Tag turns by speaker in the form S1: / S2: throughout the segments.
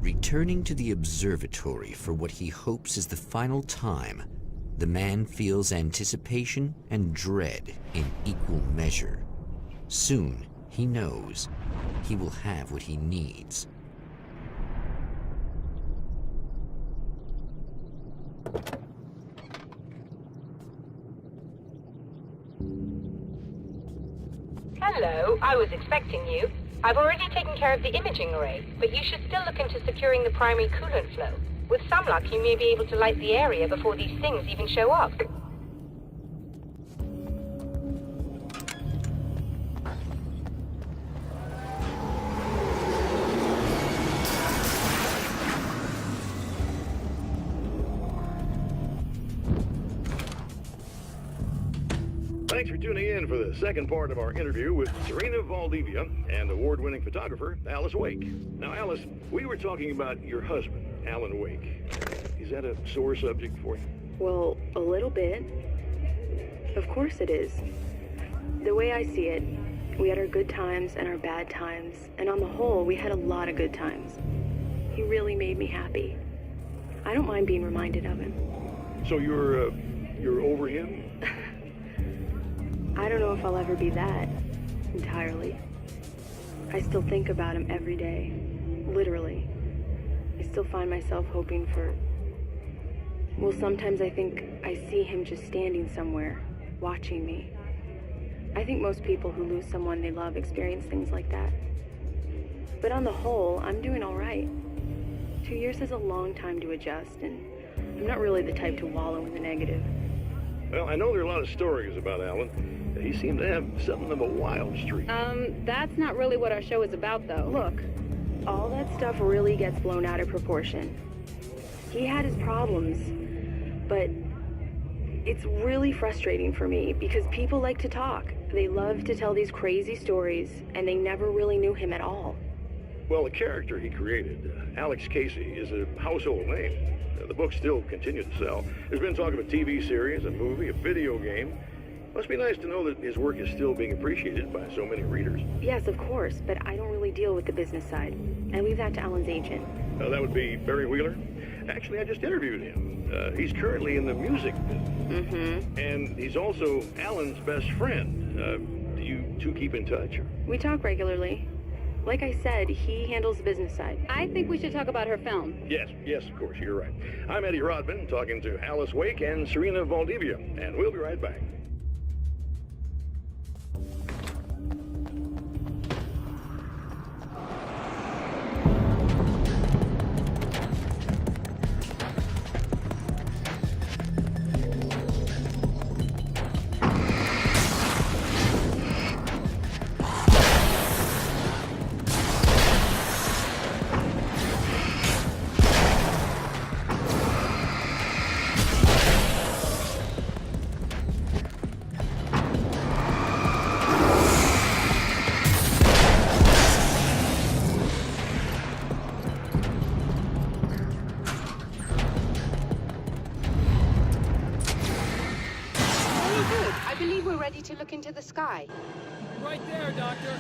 S1: Returning to the observatory for what he hopes is the final time, the man feels anticipation and dread in equal measure. Soon, he knows he will have what he needs.
S2: Hello, I was expecting you. I've already taken care of the imaging array, but you should still look into securing the primary coolant flow. With some luck, you may be able to light the area before these things even show up.
S3: Thanks for tuning in for the second part of our interview with Serena Valdivia and award-winning photographer Alice Wake. Now, Alice, we were talking about your husband, Alan Wake. Is that a sore subject for you?
S4: Well, a little bit. Of course it is. The way I see it, we had our good times and our bad times, and on the whole, we had a lot of good times. He really made me happy. I don't mind being reminded of him.
S3: So you're over him?
S4: I don't know if I'll ever be that, entirely. I still think about him every day, literally. I still find myself hoping for... Well, sometimes I think I see him just standing somewhere, watching me. I think most people who lose someone they love experience things like that. But on the whole, I'm doing all right. 2 years is a long time to adjust, and I'm not really the type to wallow in the negative.
S3: Well, I know there are a lot of stories about Alan. He seemed to have something of a wild streak.
S4: That's not really what our show is about, though. Look, all that stuff really gets blown out of proportion. He had his problems, but it's really frustrating for me because people like to talk. They love to tell these crazy stories, and they never really knew him at all.
S3: Well, the character he created, Alex Casey, is a household name. The books still continue to sell. There's been talk of a TV series, a movie, a video game. Must be nice to know that his work is still being appreciated by so many readers.
S4: Yes, of course, but I don't really deal with the business side. I leave that to Alan's agent.
S3: That would be Barry Wheeler. Actually, I just interviewed him. He's currently in the music business.
S4: Mm-hmm.
S3: And he's also Alan's best friend. Do you two keep in touch?
S4: We talk regularly. Like I said, he handles the business side. I think we should talk about her film.
S3: Yes, of course, you're right. I'm Eddie Rodman, talking to Alice Wake and Serena Valdivia, and we'll be right back.
S4: Ready to look into the sky.
S5: Right there, Doctor.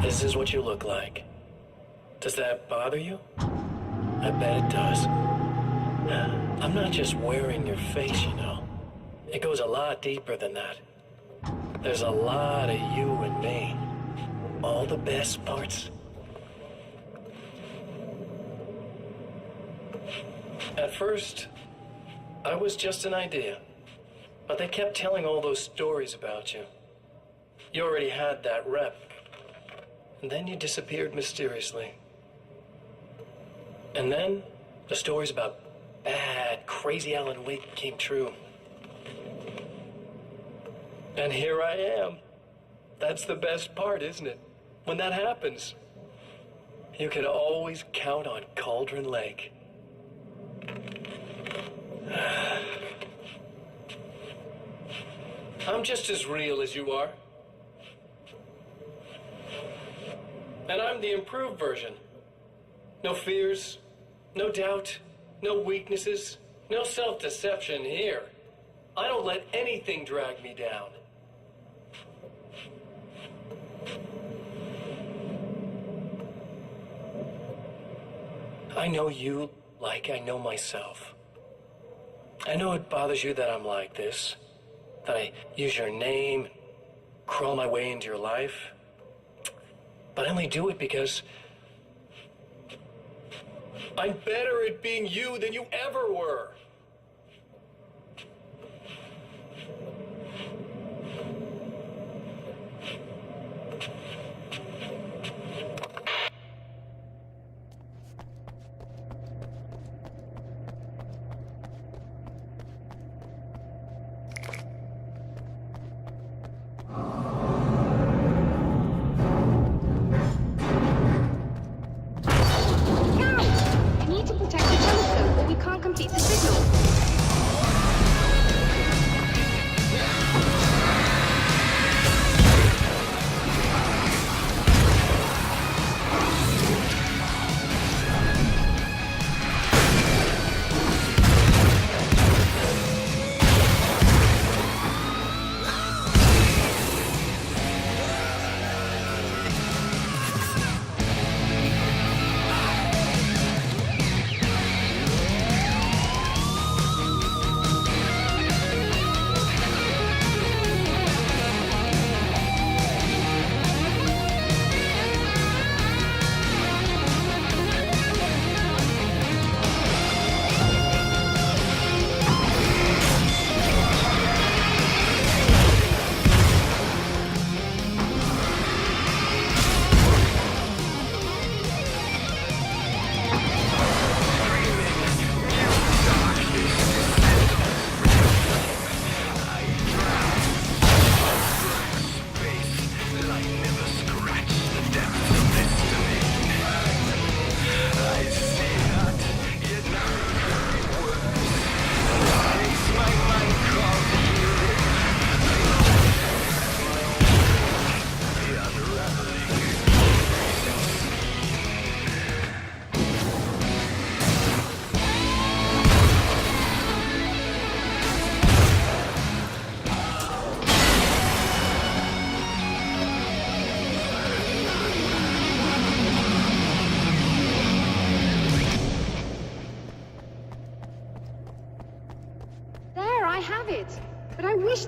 S6: This is what you look like. Does that bother you? I bet it does. I'm not just wearing your face, you know. It goes a lot deeper than that. There's a lot of you and me. All the best parts. At first, I was just an idea. But they kept telling all those stories about you. You already had that rep. And then you disappeared mysteriously. And then, the stories about bad, crazy Alan Wake came true. And here I am. That's the best part, isn't it? When that happens, you can always count on Cauldron Lake. I'm just as real as you are. And I'm the improved version. No fears, no doubt, no weaknesses, no self-deception here. I don't let anything drag me down. I know you like I know myself. I know it bothers you that I'm like this, that I use your name, crawl my way into your life. But I only do it because I'm better at being you than you ever were.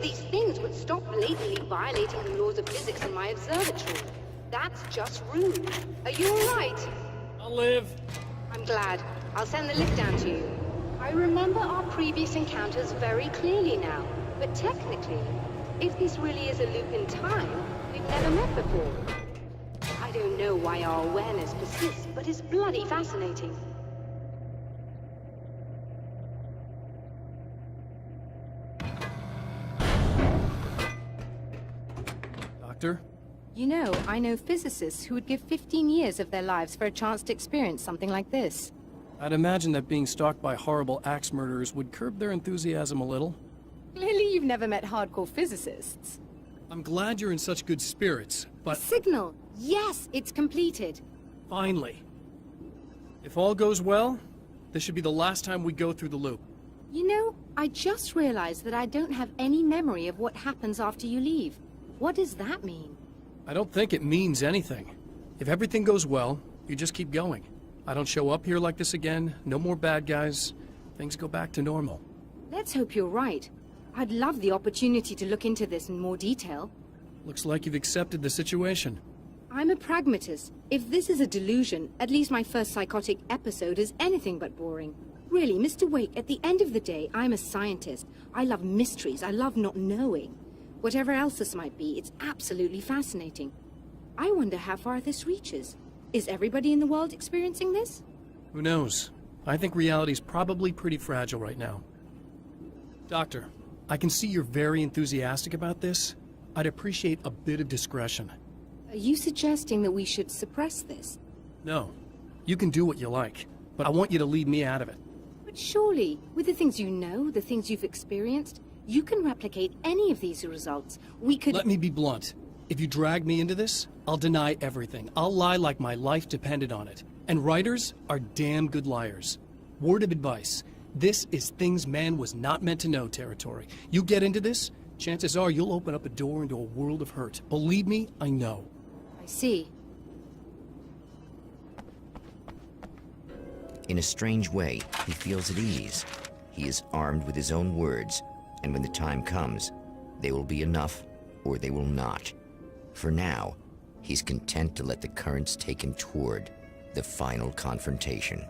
S7: These things would stop blatantly violating the laws of physics in my observatory. That's just rude. Are you all right?
S5: I'll live.
S7: I'm glad. I'll send the lift down to you. I remember our previous encounters very clearly now. But technically, if this really is a loop in time, we've never met before. I don't know why our awareness persists, but it's bloody fascinating.
S5: Doctor?
S8: You know, I know physicists who would give 15 years of their lives for a chance to experience something like this.
S5: I'd imagine that being stalked by horrible axe murderers would curb their enthusiasm a little.
S8: Clearly you've never met hardcore physicists.
S5: I'm glad you're in such good spirits, but...
S8: Signal! Yes, it's completed.
S5: Finally. If all goes well, this should be the last time we go through the loop.
S8: You know, I just realized that I don't have any memory of what happens after you leave. What does that mean?
S5: I don't think it means anything. If everything goes well, you just keep going. I don't show up here like this again, no more bad guys, things go back to normal.
S8: Let's hope you're right. I'd love the opportunity to look into this in more detail.
S5: Looks like you've accepted the situation.
S8: I'm a pragmatist. If this is a delusion, at least my first psychotic episode is anything but boring. Really, Mr. Wake, at the end of the day, I'm a scientist. I love mysteries. I love not knowing. Whatever else this might be, it's absolutely fascinating. I wonder how far this reaches. Is everybody in the world experiencing this?
S5: Who knows? I think reality's probably pretty fragile right now. Doctor, I can see you're very enthusiastic about this. I'd appreciate a bit of discretion.
S8: Are you suggesting that we should suppress this?
S5: No. You can do what you like, but I want you to leave me out of it.
S8: But surely, with the things you know, the things you've experienced, you can replicate any of these results. We could—
S5: Let me be blunt. If you drag me into this, I'll deny everything. I'll lie like my life depended on it. And writers are damn good liars. Word of advice. This is things man was not meant to know territory. You get into this, chances are you'll open up a door into a world of hurt. Believe me, I know.
S8: I see.
S1: In a strange way, he feels at ease. He is armed with his own words, and when the time comes, they will be enough or they will not. For now, he's content to let the currents take him toward the final confrontation.